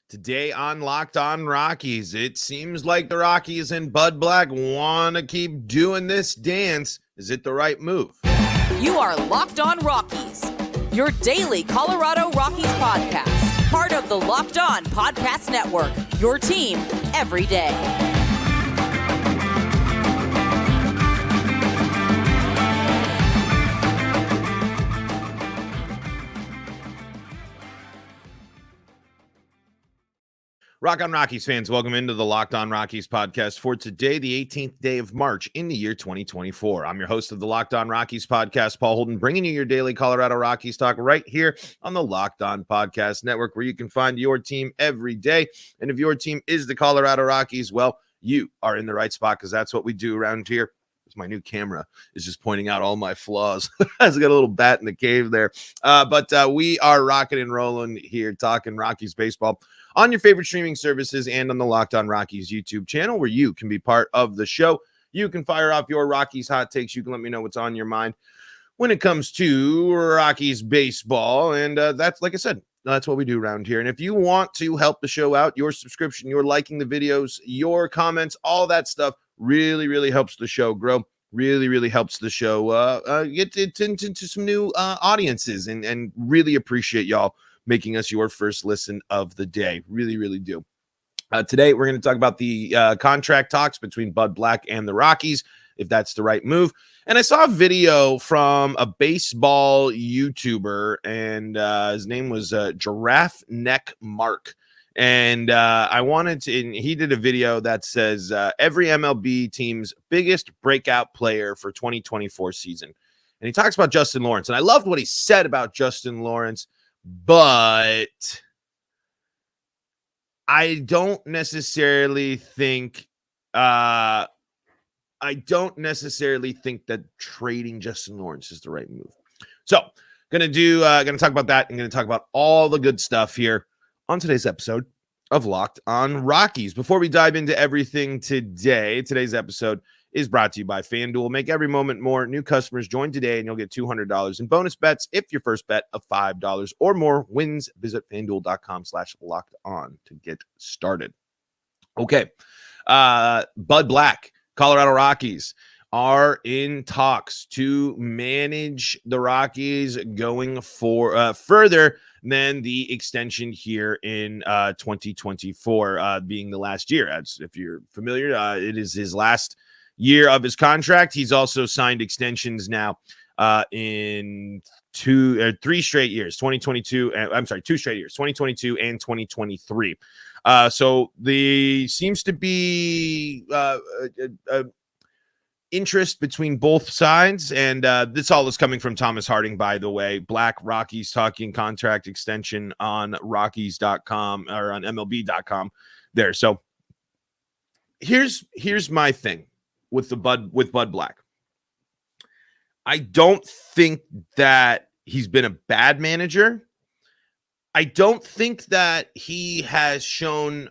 Today on Locked On Rockies, it seems like the Rockies and Bud Black want to keep doing this dance. Is it the right move? You are Locked On Rockies, your daily Colorado Rockies podcast. Part of the Locked On Podcast Network, your team every day. Rock on Rockies fans, welcome into the Locked On Rockies podcast for today, the 18th day of March in the year 2024. I'm your host of the Locked On Rockies podcast, Paul Holden, bringing you your daily Colorado Rockies talk right here on the Locked On Podcast Network, where you can find your team every day. And if your team is the Colorado Rockies, well, you are in the right spot because that's what we do around here. My new camera is just pointing out all my flaws. I got a little bat in the cave there. But we are rocking and rolling here, talking Rockies baseball on your favorite streaming services and on the Locked On Rockies YouTube channel, where you can be part of the show. You can fire off your Rockies hot takes. You can let me know what's on your mind when it comes to Rockies baseball. And that's, like I said, that's what we do around here. And if you want to help the show out, your subscription, your liking the videos, your comments, all that stuff really helps the show grow. Really helps the show get into some new audiences, and really appreciate y'all making us your first listen of the day. Really do. Today, we're going to talk about the contract talks between Bud Black and the Rockies, if that's the right move. And I saw a video from a baseball YouTuber, and his name was Giraffe Neck Mark. And he did a video that says every MLB team's biggest breakout player for 2024 season. And he talks about Justin Lawrence. And I loved what he said about Justin Lawrence, but I don't necessarily think that trading Justin Lawrence is the right move. So gonna talk about that. I'm gonna talk about all the good stuff here on today's episode of Locked On Rockies. Before we dive into everything today, today's episode is brought to you by FanDuel. Make every moment more. New customers join today and you'll get $200 in bonus bets if your first bet of $5 or more wins. Visit FanDuel.com/lockedon to get started. Okay. Bud Black, Colorado Rockies are in talks to manage the Rockies going for further than the extension here in 2024 being the last year. As if you're familiar, it is his last year of his contract. He's also signed extensions now in 3 straight years, 2022. I'm sorry, 2 straight years, 2022 and 2023. So the seems to be interest between both sides, and this all is coming from Thomas Harding, by the way. Black Rockies talking contract extension on Rockies.com or on MLB.com there. So here's my thing with Bud Black. I don't think that he's been a bad manager. I don't think that he has shown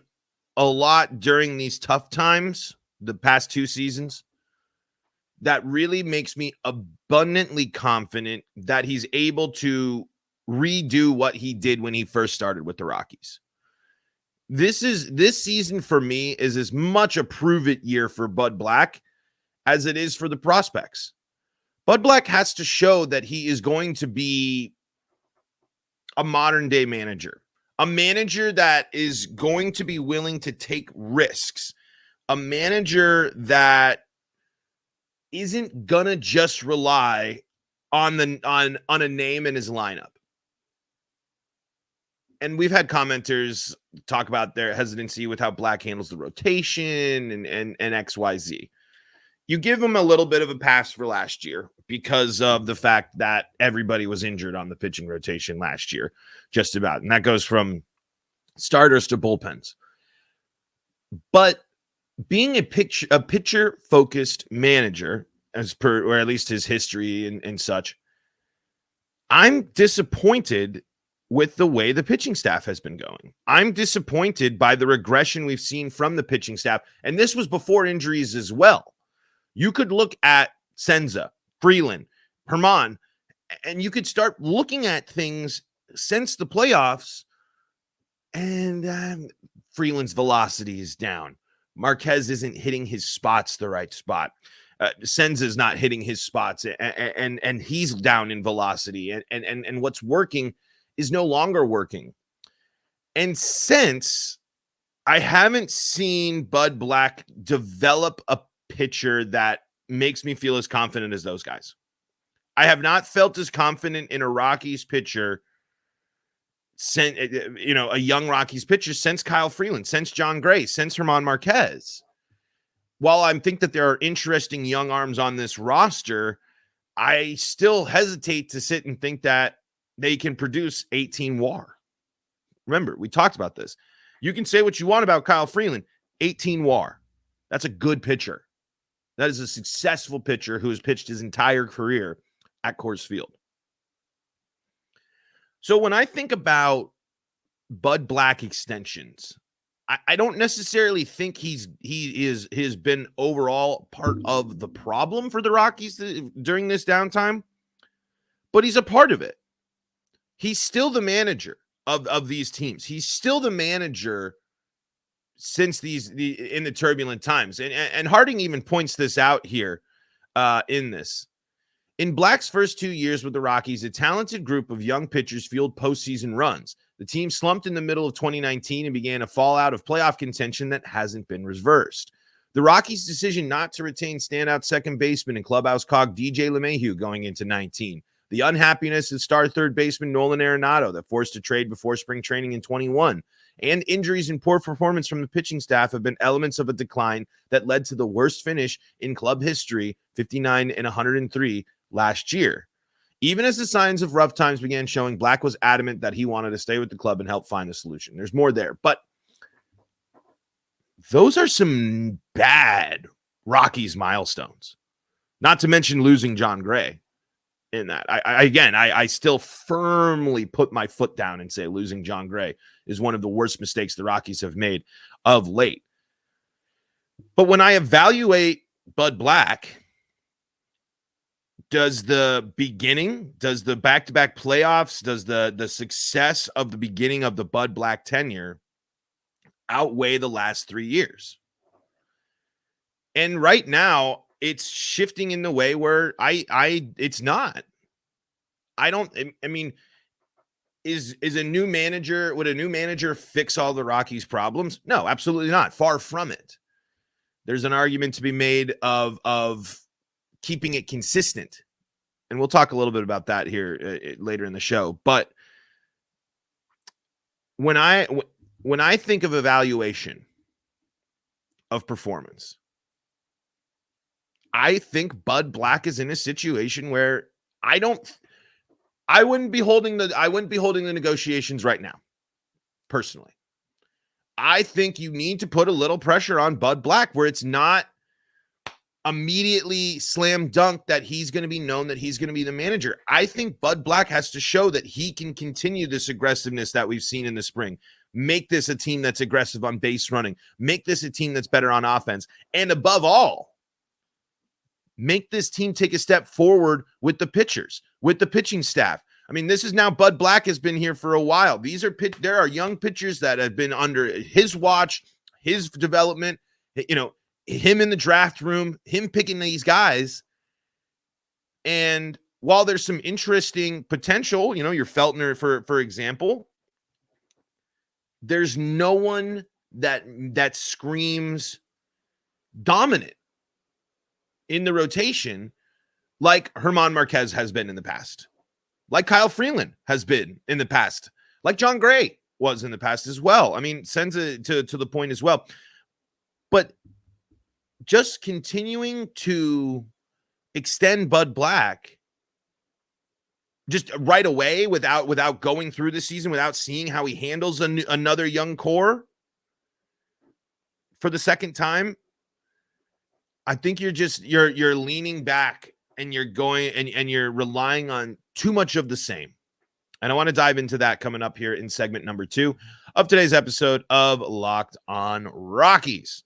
a lot during these tough times, the past 2 seasons, that really makes me abundantly confident that he's able to redo what he did when he first started with the Rockies. This season for me is as much a prove it year for Bud Black as it is for the prospects. Bud Black has to show that he is going to be a modern day manager, a manager that is going to be willing to take risks, a manager that isn't gonna just rely on a name in his lineup. And we've had commenters talk about their hesitancy with how Black handles the rotation and XYZ. You give him a little bit of a pass for last year because of the fact that everybody was injured on the pitching rotation last year, just about. And that goes from starters to bullpens. But being a pitcher-focused manager, as per, or at least his history and such, I'm disappointed with the way the pitching staff has been going. I'm disappointed by the regression we've seen from the pitching staff, and this was before injuries as well. You could look at Senza, Freeland, Herman, and you could start looking at things since the playoffs And Freeland's velocity is down. Marquez isn't hitting his spots the right spot. Senza's not hitting his spots, and he's down in velocity. And what's working is no longer working. And since I haven't seen Bud Black develop a pitcher that makes me feel as confident as those guys. I have not felt as confident in a Rockies pitcher since, a young Rockies pitcher since Kyle Freeland, since John Gray, since German Marquez. While I think that there are interesting young arms on this roster, I still hesitate to sit and think that they can produce 18 WAR. Remember, we talked about this. You can say what you want about Kyle Freeland, 18 WAR. That's a good pitcher. That is a successful pitcher who has pitched his entire career at Coors Field. So when I think about Bud Black extensions, I don't necessarily think he has been overall part of the problem for the Rockies during this downtime, but he's a part of it. He's still the manager of these teams. He's still the manager since in the turbulent times. And Harding even points this out here in this. In Black's first 2 years with the Rockies, a talented group of young pitchers fueled postseason runs. The team slumped in the middle of 2019 and began a fallout of playoff contention that hasn't been reversed. The Rockies' decision not to retain standout second baseman and clubhouse cog DJ LeMahieu going into 19. The unhappiness of star third baseman Nolan Arenado that forced a trade before spring training in 21. And injuries and poor performance from the pitching staff have been elements of a decline that led to the worst finish in club history, 59 and 103 last year. Even as the signs of rough times began showing, Black was adamant that he wanted to stay with the club and help find a solution. There's more there, but those are some bad Rockies milestones, not to mention losing John Gray in that. I still firmly put my foot down and say losing John Gray is one of the worst mistakes the Rockies have made of late. But when I evaluate Bud Black, does the back-to-back playoffs, does the success of the beginning of the Bud Black tenure outweigh the last 3 years? And right now, it's shifting in the way where it's not. Is a new manager, would a new manager fix all the Rockies' problems? No, absolutely not. Far from it. There's an argument to be made of keeping it consistent. And we'll talk a little bit about that here later in the show. But when I think of evaluation of performance, I think Bud Black is in a situation where I wouldn't be holding the negotiations right now. Personally, I think you need to put a little pressure on Bud Black where it's not immediately slam dunk that he's going to be known that he's going to be the manager. I think Bud Black has to show that he can continue this aggressiveness that we've seen in the spring. Make this a team that's aggressive on base running. Make this a team that's better on offense. And above all, make this team take a step forward with the pitchers, with the pitching staff. I mean, this is now Bud Black has been here for a while. There are young pitchers that have been under his watch, his development, him in the draft room, him picking these guys. And while there's some interesting potential, your Feltner, for example, there's no one that screams dominant in the rotation like German Marquez has been in the past, like Kyle Freeland has been in the past, like John Gray was in the past as well. I mean, Senza to the point as well. But just continuing to extend Bud Black just right away without going through the season, without seeing how he handles another young core for the second time, I think you're leaning back and you're going and you're relying on too much of the same. And I want to dive into that coming up here in segment number 2 of today's episode of Locked On Rockies.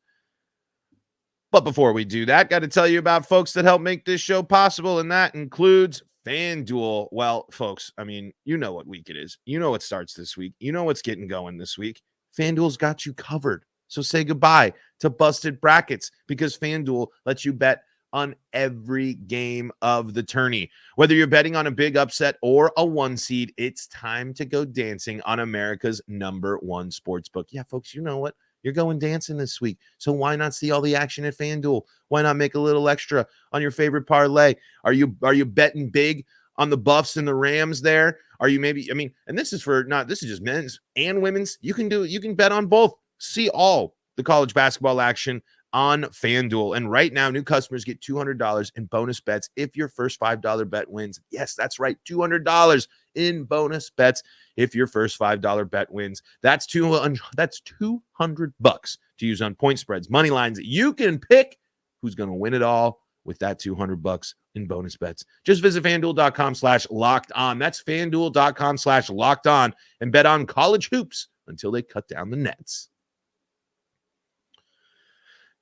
But before we do that, got to tell you about folks that help make this show possible, and that includes FanDuel, well, folks, I mean, you know what week it is. You know what starts this week. You know what's getting going this week. FanDuel's got you covered. So say goodbye to busted brackets because FanDuel lets you bet on every game of the tourney. Whether you're betting on a big upset or a one seed, it's time to go dancing on America's #1 sportsbook. Yeah, folks, you know what? You're going dancing this week. So why not see all the action at FanDuel? Why not make a little extra on your favorite parlay? Are you betting big on the Buffs and the Rams there? Are you and this is just men's and women's. You can bet on both. See all the college basketball action on FanDuel. And right now, new customers get $200 in bonus bets if your first $5 bet wins. Yes, that's right. $200 in bonus bets if your first $5 bet wins. That's $200 to use on point spreads, money lines. You can pick who's going to win it all with that $200 in bonus bets. Just visit FanDuel.com/locked on. That's FanDuel.com/locked on and bet on college hoops until they cut down the nets.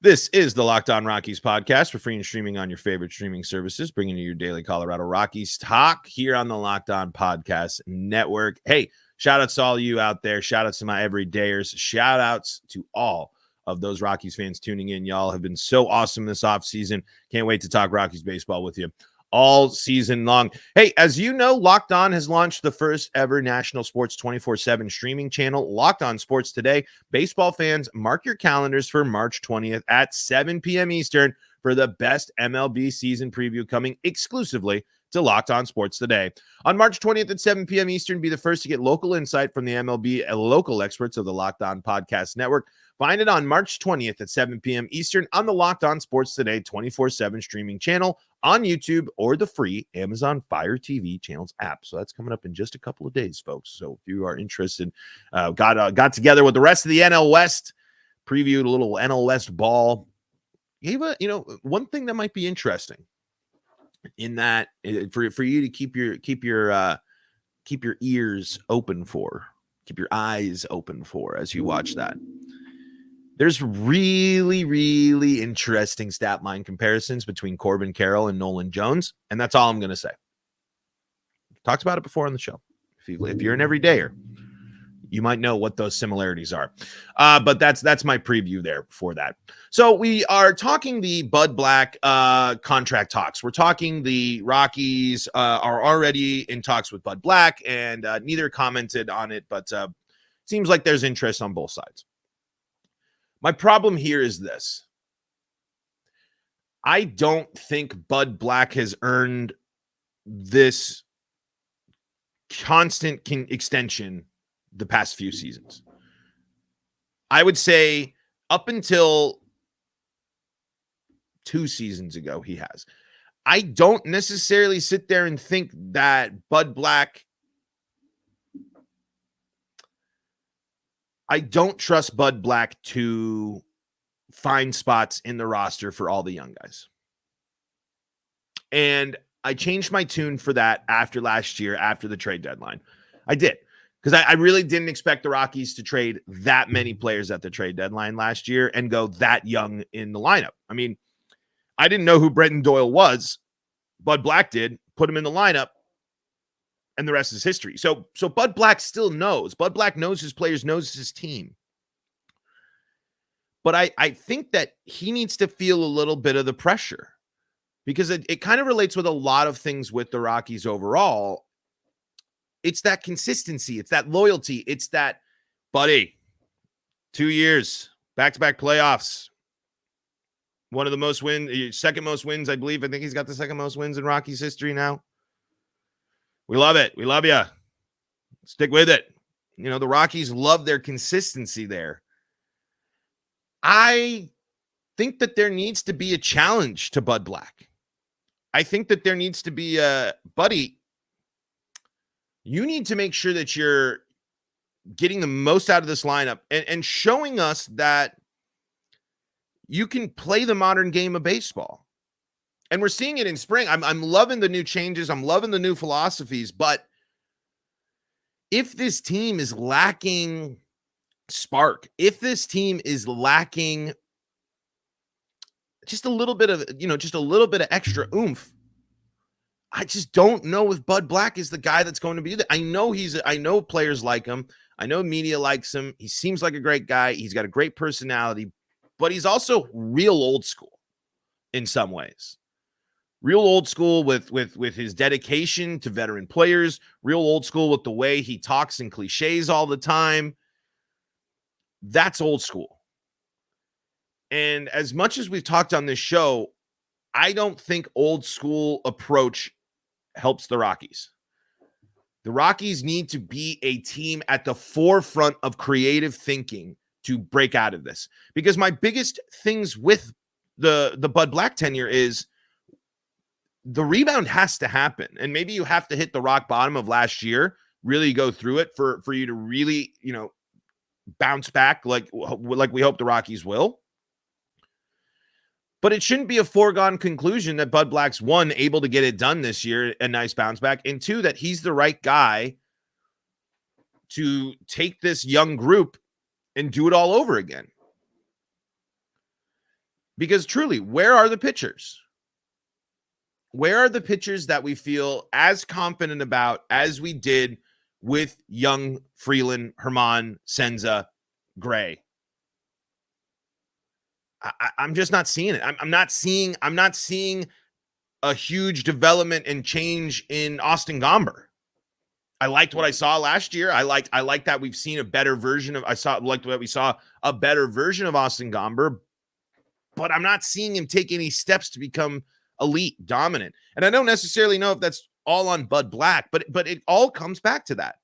This is the Locked On Rockies podcast. We're free and streaming on your favorite streaming services, bringing you your daily Colorado Rockies talk here on the Locked On Podcast Network. Hey, shout outs to all you out there. Shout outs to my everydayers. Shout outs to all of those Rockies fans tuning in. Y'all have been so awesome this offseason. Can't wait to talk Rockies baseball with you all season long. Hey, as you know, Locked On has launched the first ever national sports 24/7 streaming channel, Locked On Sports Today. Baseball fans, mark your calendars for March 20th at 7 p.m. Eastern for the best MLB season preview coming exclusively to Locked On Sports Today. On March 20th at 7 p.m. Eastern, be the first to get local insight from the MLB local experts of the Locked On Podcast Network. Find it on March 20th at 7 p.m. Eastern on the Locked On Sports Today 24/7 streaming channel on YouTube or the free Amazon Fire TV channels app. So that's coming up in just a couple of days, folks. So if you are interested, got together with the rest of the NL West, previewed a little NL West ball. Gave one thing that might be interesting in that for you to keep your ears open for, keep your eyes open for as you watch that. There's really, really interesting stat line comparisons between Corbin Carroll and Nolan Jones, and that's all I'm going to say. Talked about it before on the show. If you're an everydayer, you might know what those similarities are. But that's my preview there for that. So we are talking the Bud Black contract talks. We're talking the Rockies are already in talks with Bud Black, and neither commented on it, but seems like there's interest on both sides. My problem here is this. I don't think Bud Black has earned this constant extension the past few seasons. I would say up until 2 seasons ago, he has. I don't necessarily sit there and think that Bud Black, I don't trust Bud Black to find spots in the roster for all the young guys. And I changed my tune for that after last year, after the trade deadline. I did. Because I really didn't expect the Rockies to trade that many players at the trade deadline last year and go that young in the lineup. I mean, I didn't know who Brenton Doyle was. Bud Black did, put him in the lineup, and the rest is history. So Bud Black still knows. Bud Black knows his players, knows his team. But I think that he needs to feel a little bit of the pressure because it kind of relates with a lot of things with the Rockies overall. It's that consistency. It's that loyalty. It's that, buddy, 2 years, back-to-back playoffs. One of the most second most wins, I believe. I think he's got the second most wins in Rockies history now. We love it. We love you. Stick with it. You know, the Rockies love their consistency there. I think that there needs to be a challenge to Bud Black. I think that there needs to be a, buddy, you need to make sure that you're getting the most out of this lineup and showing us that you can play the modern game of baseball. And we're seeing it in spring. I'm loving the new changes. I'm loving the new philosophies. But if this team is lacking spark, if this team is lacking just a little bit of, just a little bit of extra oomph, I just don't know if Bud Black is the guy that's going to be there. I know players like him. I know media likes him. He seems like a great guy. He's got a great personality, but he's also real old school in some ways. Real old school with his dedication to veteran players, real old school with the way he talks in cliches all the time. That's old school. And as much as we've talked on this show, I don't think old school approach helps the Rockies. The Rockies need to be a team at the forefront of creative thinking to break out of this. Because my biggest things with the Bud Black tenure is the rebound has to happen. And maybe you have to hit the rock bottom of last year, really go through it for you to really, bounce back like we hope the Rockies will. But it shouldn't be a foregone conclusion that Bud Black's, one, able to get it done this year, a nice bounce back, and two, that he's the right guy to take this young group and do it all over again. Because truly, where are the pitchers? Where are the pitchers that we feel as confident about as we did with Young, Freeland, Herman, Senza, Gray? I'm just not seeing it. I'm not seeing a huge development and change in Austin Gomber. I liked what I saw last year. I like that we've seen a better version of. We saw a better version of Austin Gomber, but I'm not seeing him take any steps to become elite, dominant. And I don't necessarily know if that's all on Bud Black, but it all comes back to that.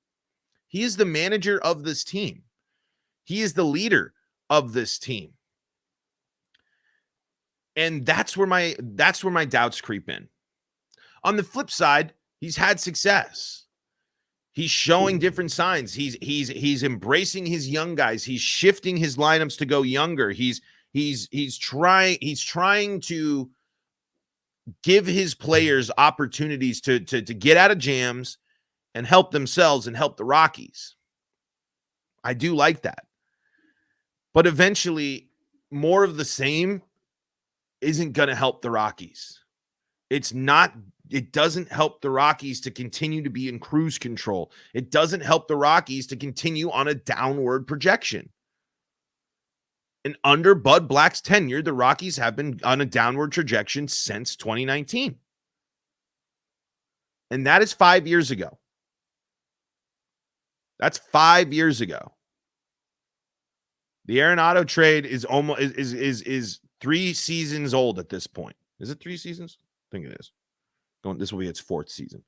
He is the manager of this team. He is the leader of this team. And that's where my doubts creep in. On the flip side, he's had success. He's showing different signs. He's embracing his young guys. He's shifting his lineups to go younger. He's trying to give his players opportunities to get out of jams and help themselves and help the Rockies. I do like that. But eventually, more of the same isn't going to help the Rockies. It doesn't help the Rockies to continue to be in cruise control. It doesn't help the Rockies to continue on a downward projection. And under Bud Black's tenure, the Rockies have been on a downward trajectory since 2019. And that is 5 years ago. That's 5 years ago. The Arenado trade is almost is 3 seasons old at this point. Is it 3 seasons? I think it is. This will be its 4th season.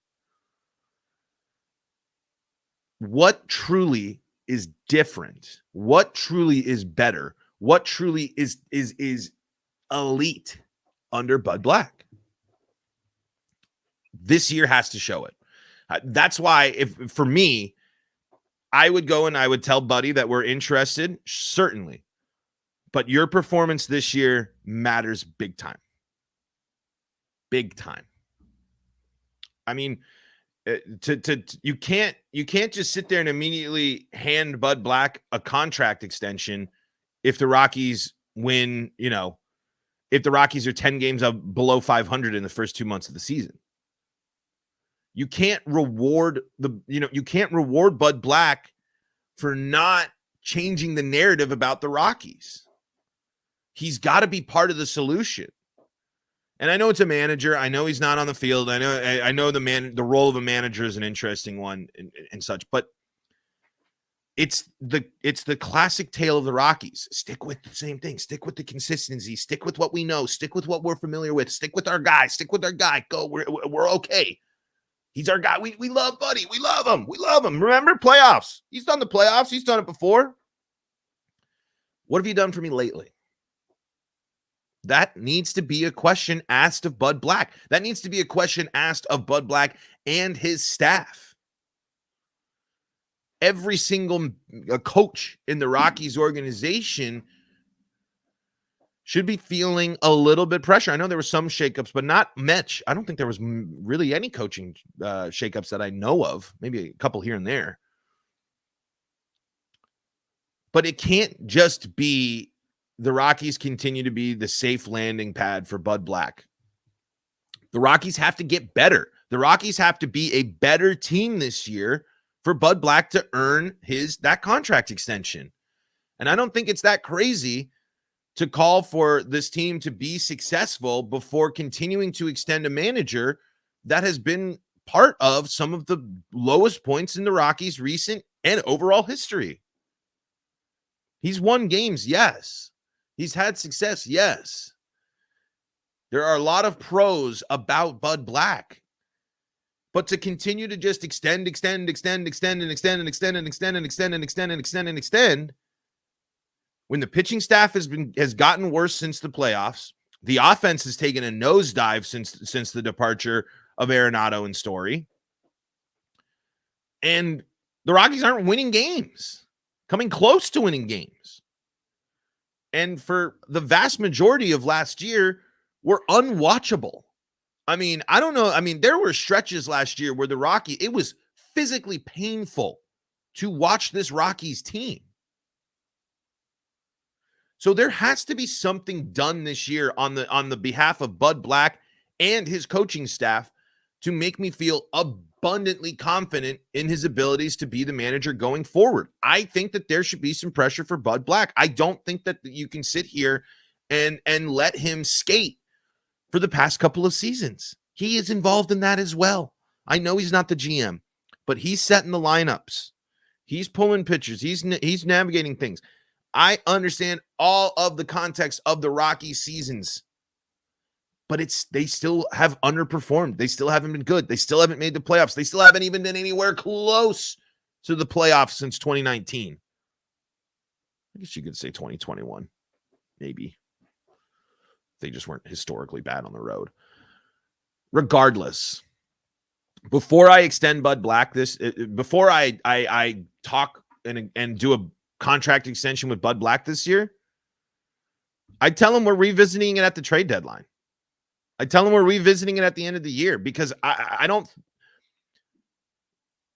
What truly is different? What truly is better? What truly is elite under Bud Black? This year has to show it. That's why, for me, I would go and I would tell Buddy that we're interested, certainly. But your performance this year matters big time. Big time. I mean, you can't just sit there and immediately hand Bud Black a contract extension if the Rockies win, if the Rockies are 10 games below 500 in the first 2 months of the season. You can't reward Bud Black for not changing the narrative about the Rockies. He's got to be part of the solution. And I know it's a manager. I know he's not on the field. I know the role of a manager is an interesting one and such, but it's the classic tale of the Rockies. Stick with the same thing. Stick with the consistency. Stick with what we know. Stick with what we're familiar with. Stick with our guy. Stick with our guy. Go. We're okay. He's our guy. We love Buddy. We love him. We love him. Remember playoffs? He's done the playoffs. He's done it before. What have you done for me lately? That needs to be a question asked of Bud Black. That needs to be a question asked of Bud Black and his staff. Every single coach in the Rockies organization should be feeling a little bit pressure. I know there were some shakeups, but not much. I don't think there was really any coaching shakeups that I know of. Maybe a couple here and there. But it can't just be the Rockies continue to be the safe landing pad for Bud Black. The Rockies have to get better. The Rockies have to be a better team this year for Bud Black to earn that contract extension. And I don't think it's that crazy to call for this team to be successful before continuing to extend a manager that has been part of some of the lowest points in the Rockies' recent and overall history. He's won games, yes. He's had success, yes. There are a lot of pros about Bud Black. But to continue to just extend, when the pitching staff has gotten worse since the playoffs, the offense has taken a nosedive since the departure of Arenado and Story, and the Rockies aren't winning games, coming close to winning games. And for the vast majority of last year, were unwatchable. I mean, I don't know. I mean, there were stretches last year where it was physically painful to watch this Rockies team. So there has to be something done this year on the behalf of Bud Black and his coaching staff to make me feel abundantly confident in his abilities to be the manager going forward. I think that there should be some pressure for Bud Black. I don't think that you can sit here and let him skate for the past couple of seasons. He is involved in that as well. I know he's not the GM, but he's setting the lineups. He's pulling pitchers. He's navigating things. I understand all of the context of the Rockies seasons, but they still have underperformed. They still haven't been good. They still haven't made the playoffs. They still haven't even been anywhere close to the playoffs since 2019. I guess you could say 2021, maybe. They just weren't historically bad on the road. Regardless, before I extend Bud Black before I talk and do a contract extension with Bud Black this year, I tell him we're revisiting it at the trade deadline. I tell him we're revisiting it at the end of the year, because I don't.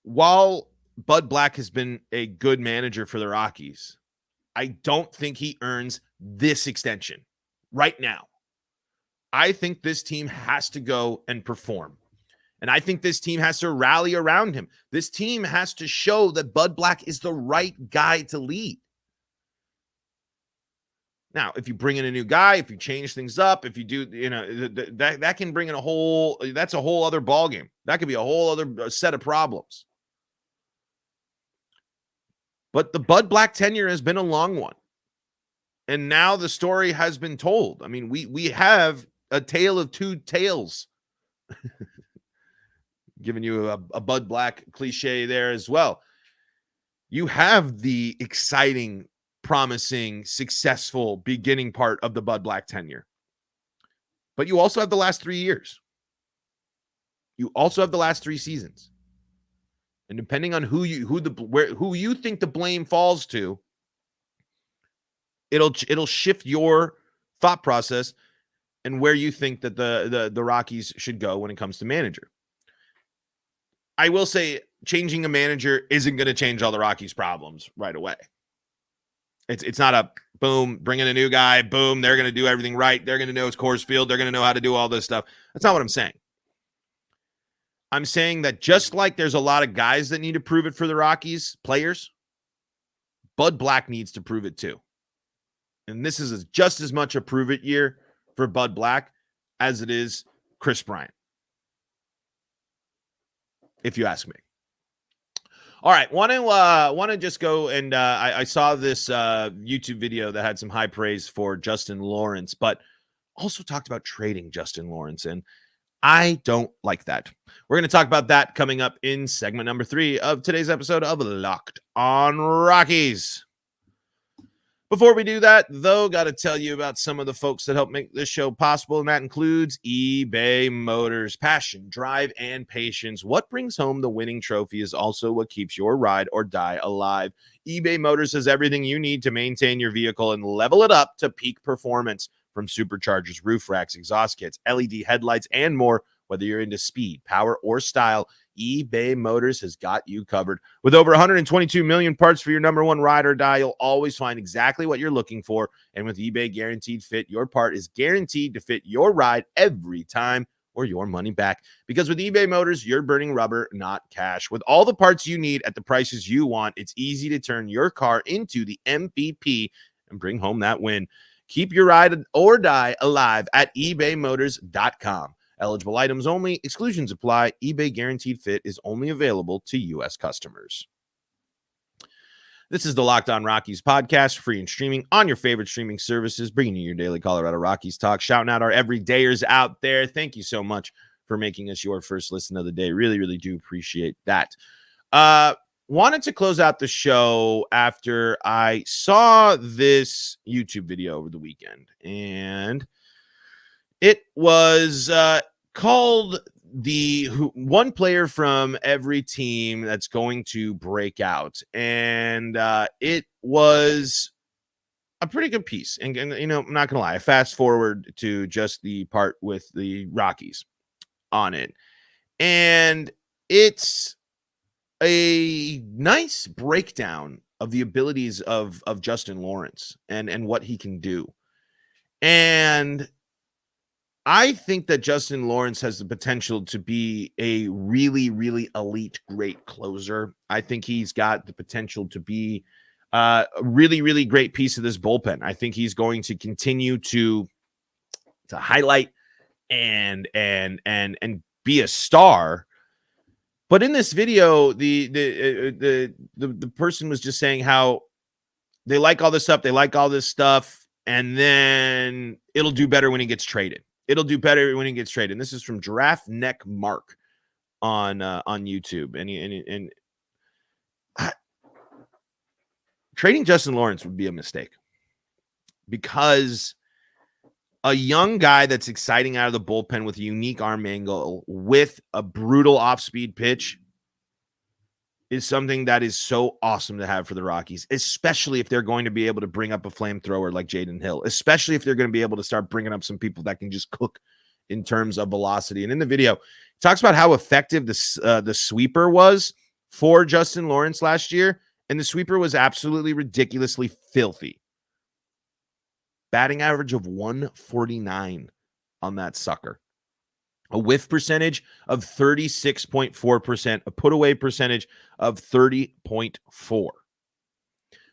While Bud Black has been a good manager for the Rockies, I don't think he earns this extension right now. I think this team has to go and perform. And I think this team has to rally around him. This team has to show that Bud Black is the right guy to lead. Now, if you bring in a new guy, if you change things up, if you do, that can bring in that's a whole other ballgame. That could be a whole other set of problems. But the Bud Black tenure has been a long one. And now the story has been told. I mean, we have a tale of two tales. Giving you a Bud Black cliche there as well. You have the exciting, promising, successful beginning part of the Bud Black tenure. But you also have the last 3 years. You also have the last 3 seasons. And depending on who you think the blame falls to, it'll shift your thought process and where you think that the Rockies should go when it comes to manager. I will say changing a manager isn't going to change all the Rockies' problems right away. It's not a boom, bring in a new guy, boom, they're going to do everything right. They're going to know it's Coors Field. They're going to know how to do all this stuff. That's not what I'm saying. I'm saying that just like there's a lot of guys that need to prove it for the Rockies players, Bud Black needs to prove it too. And this is just as much a prove it year for Bud Black as it is Chris Bryant, if you ask me. All right, want to just go and I saw this YouTube video that had some high praise for Justin Lawrence, but also talked about trading Justin Lawrence, and I don't like that. We're going to talk about that coming up in segment number 3 of today's episode of Locked on Rockies. Before we do that, though, got to tell you about some of the folks that help make this show possible, and that includes eBay Motors. Passion, drive, and patience. What brings home the winning trophy is also what keeps your ride or die alive. eBay Motors has everything you need to maintain your vehicle and level it up to peak performance. From superchargers, roof racks, exhaust kits, LED headlights, and more. Whether you're into speed, power, or style, eBay Motors has got you covered. With over 122 million parts for your number one ride or die, you'll always find exactly what you're looking for. And with eBay Guaranteed Fit, your part is guaranteed to fit your ride every time, or your money back. Because with eBay Motors, you're burning rubber, not cash. With all the parts you need at the prices you want, it's easy to turn your car into the MVP and bring home that win. Keep your ride or die alive at ebaymotors.com. Eligible items only. Exclusions apply. eBay Guaranteed Fit is only available to U.S. customers. This is the Locked On Rockies podcast, free and streaming on your favorite streaming services, bringing you your daily Colorado Rockies talk, shouting out our everydayers out there. Thank you so much for making us your first listen of the day. Really, really do appreciate that. Wanted to close out the show after I saw this YouTube video over the weekend, and it was called the one player from every team that's going to break out. And it was a pretty good piece. And you know, I'm not going to lie. I fast forward to just the part with the Rockies on it. And it's a nice breakdown of the abilities of Justin Lawrence and what he can do. And I think that Justin Lawrence has the potential to be a really, really elite, great closer. I think he's got the potential to be a really, really great piece of this bullpen. I think he's going to continue to highlight and be a star. But in this video, the person was just saying how they like all this stuff, and then it'll do better when he gets traded. It'll do better when he gets traded. And this is from Giraffe Neck Mark on YouTube. And trading Justin Lawrence would be a mistake, because a young guy that's exciting out of the bullpen with a unique arm angle with a brutal off-speed pitch is something that is so awesome to have for the Rockies, especially if they're going to be able to bring up a flamethrower like Jaden Hill, especially if they're going to be able to start bringing up some people that can just cook in terms of velocity. And in the video, it talks about how effective the sweeper was for Justin Lawrence last year, and the sweeper was absolutely ridiculously filthy. Batting average of 149 on that sucker. A whiff percentage of 36.4%, a put away percentage of 30.4.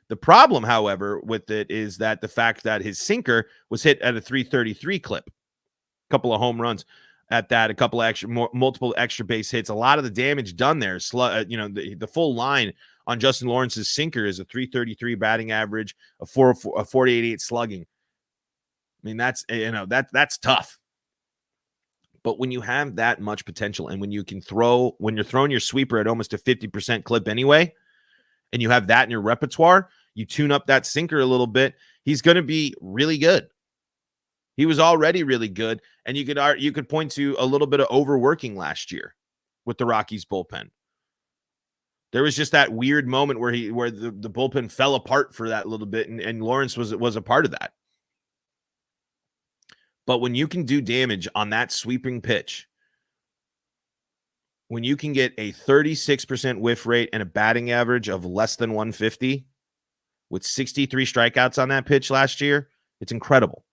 The problem, however, with it is that the fact that his sinker was hit at a 333 clip, a couple of home runs at that, a couple of multiple extra base hits, a lot of the damage done there. The full line on Justin Lawrence's sinker is a 333 batting average, a 488 slugging. I mean, that's tough. But when you have that much potential, and when you're throwing your sweeper at almost a 50% clip anyway, and you have that in your repertoire, you tune up that sinker a little bit, he's going to be really good. He was already really good, and you could point to a little bit of overworking last year with the Rockies bullpen. There was just that weird moment where the bullpen fell apart for that little bit, and Lawrence was a part of that. But when you can do damage on that sweeping pitch, when you can get a 36% whiff rate and a batting average of less than 150 with 63 strikeouts on that pitch last year, it's incredible.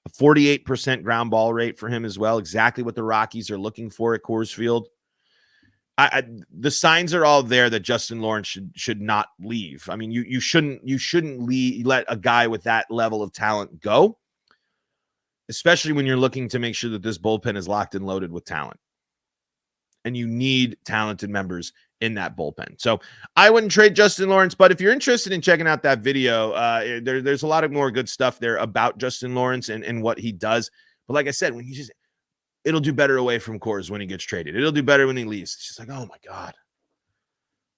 A 48% ground ball rate for him as well, exactly what the Rockies are looking for at Coors Field. The signs are all there that Justin Lawrence should not leave. I mean, you shouldn't let a guy with that level of talent go, especially when you're looking to make sure that this bullpen is locked and loaded with talent. And you need talented members in that bullpen. So I wouldn't trade Justin Lawrence, but if you're interested in checking out that video, there's a lot of more good stuff there about Justin Lawrence and what he does. But like I said, it'll do better away from Coors when he gets traded. It'll do better when he leaves. It's just like, oh my God.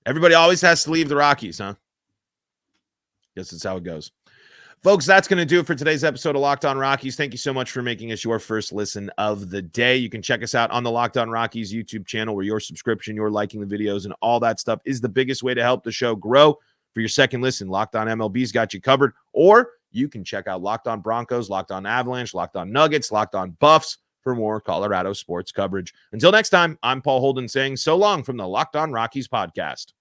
Everybody always has to leave the Rockies, huh? Guess that's how it goes. Folks, that's going to do it for today's episode of Locked On Rockies. Thank you so much for making us your first listen of the day. You can check us out on the Locked On Rockies YouTube channel, where your subscription, your liking the videos, and all that stuff is the biggest way to help the show grow. For your second listen, Locked On MLB's got you covered. Or you can check out Locked On Broncos, Locked On Avalanche, Locked On Nuggets, Locked On Buffs for more Colorado sports coverage. Until next time, I'm Paul Holden saying so long from the Locked On Rockies podcast.